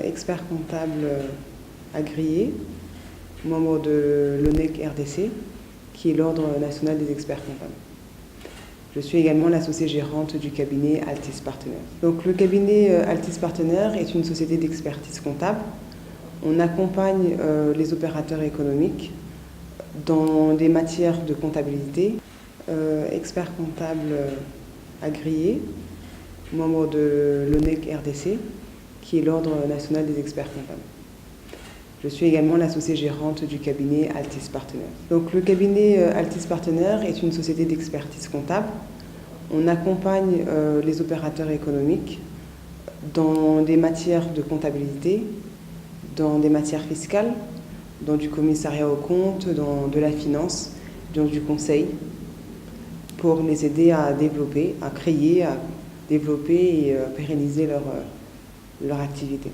expert comptable agréé, membre de l'ONEC RDC, qui est l'Ordre national des experts comptables. Je suis également l'associée gérante du cabinet Altis Partners. Donc, le cabinet Altis Partners est une société d'expertise comptable. On accompagne les opérateurs économiques dans des matières de comptabilité, expert comptable agréé, membre de l'ONEC RDC, qui est l'Ordre national des experts comptables. Je suis également l'associée gérante du cabinet Altis Partners. Donc, le cabinet Altis Partners est une société d'expertise comptable. On accompagne les opérateurs économiques dans des matières de comptabilité, dans des matières fiscales, dans du commissariat aux comptes, dans de la finance, dans du conseil, pour les aider à développer, à créer, à développer et pérenniser leur activité.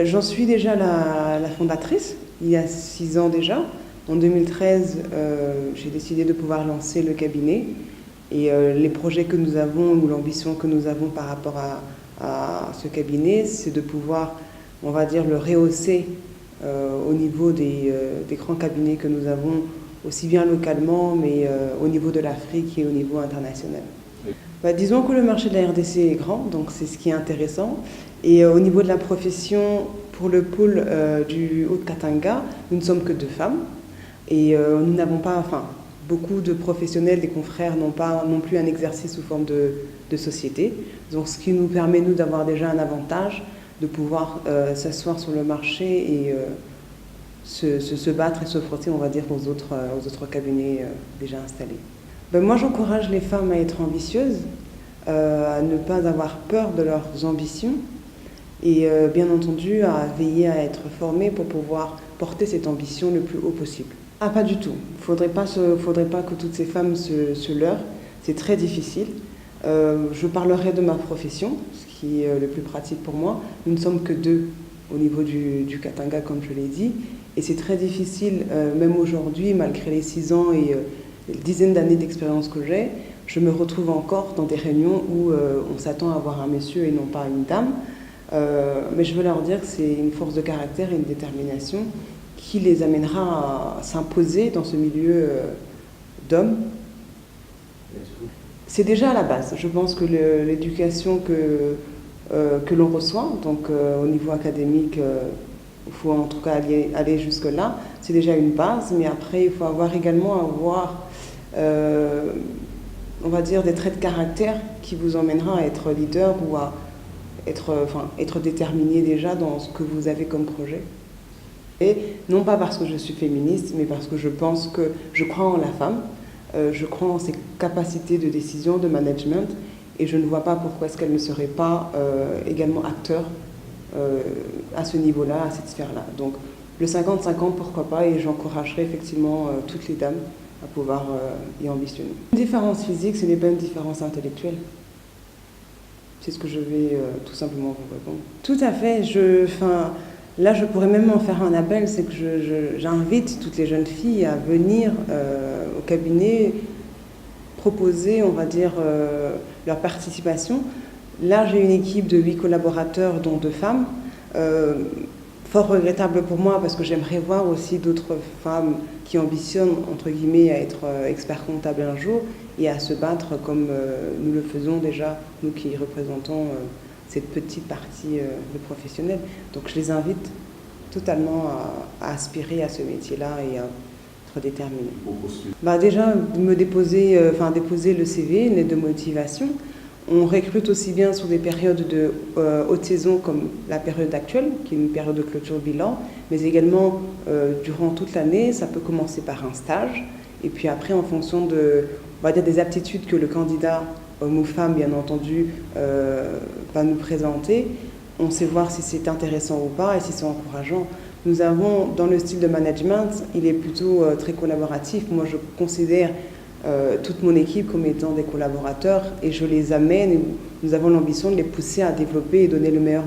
J'en suis déjà la fondatrice, il y a 6 ans déjà. En 2013, j'ai décidé de pouvoir lancer le cabinet et les projets que nous avons ou l'ambition que nous avons par rapport à ce cabinet, c'est de pouvoir, on va dire, le rehausser au niveau des grands cabinets que nous avons, aussi bien localement, mais au niveau de l'Afrique et au niveau international. Disons que le marché de la RDC est grand, donc c'est ce qui est intéressant. Et au niveau de la profession, pour le pôle du Haut-Katanga, nous ne sommes que 2 femmes. Et nous n'avons pas, beaucoup de professionnels, des confrères n'ont pas non plus un exercice sous forme de société. Donc ce qui nous permet, nous, d'avoir déjà un avantage, de pouvoir s'asseoir sur le marché et se battre et se frotter, on va dire, aux autres cabinets déjà installés. Moi, j'encourage les femmes à être ambitieuses, à ne pas avoir peur de leurs ambitions et bien entendu à veiller à être formées pour pouvoir porter cette ambition le plus haut possible. Pas du tout. Il ne faudrait pas que toutes ces femmes se leurrent. C'est très difficile. Je parlerai de ma profession, ce qui est le plus pratique pour moi. Nous ne sommes que 2 au niveau du Katanga, comme je l'ai dit. Et c'est très difficile, même aujourd'hui, malgré les 6 ans et les dizaines d'années d'expérience que j'ai, je me retrouve encore dans des réunions où on s'attend à avoir un monsieur et non pas une dame. Mais je veux leur dire que c'est une force de caractère et une détermination qui les amènera à s'imposer dans ce milieu d'hommes. C'est déjà à la base. Je pense que l'éducation que l'on reçoit, donc au niveau académique, il faut en tout cas aller jusque-là, c'est déjà une base, mais après il faut également avoir, on va dire, des traits de caractère qui vous emmènera à être leader ou à être déterminé déjà dans ce que vous avez comme projet. Et non pas parce que je suis féministe, mais parce que je crois en la femme, je crois en ses capacités de décision, de management, et je ne vois pas pourquoi est-ce qu'elle ne serait pas également acteur à ce niveau-là, à cette sphère-là. Donc le 50-50, pourquoi pas, et j'encouragerai effectivement toutes les dames à pouvoir y ambitionner. Une différence physique, ce n'est pas une différence intellectuelle. C'est ce que je vais tout simplement vous répondre. Tout à fait. Là, je pourrais même en faire un appel, c'est que j'invite toutes les jeunes filles à venir au cabinet proposer, on va dire, leur participation. Là, j'ai une équipe de 8 collaborateurs, dont 2 femmes. Fort regrettable pour moi parce que j'aimerais voir aussi d'autres femmes qui ambitionnent, entre guillemets, à être experts comptables un jour et à se battre comme nous le faisons déjà, nous qui représentons cette petite partie de professionnels. Donc je les invite totalement à aspirer à ce métier-là et à être déterminés. Déjà, déposer le CV, une lettre de motivation. On recrute aussi bien sur des périodes de haute saison comme la période actuelle, qui est une période de clôture bilan, mais également durant toute l'année. Ça peut commencer par un stage, et puis après, en fonction des aptitudes que le candidat, homme ou femme, bien entendu, va nous présenter, on sait voir si c'est intéressant ou pas et si c'est encourageant. Nous avons, dans le style de management, il est plutôt très collaboratif. Moi, je considère toute mon équipe comme étant des collaborateurs et je les amène et nous avons l'ambition de les pousser à développer et donner le meilleur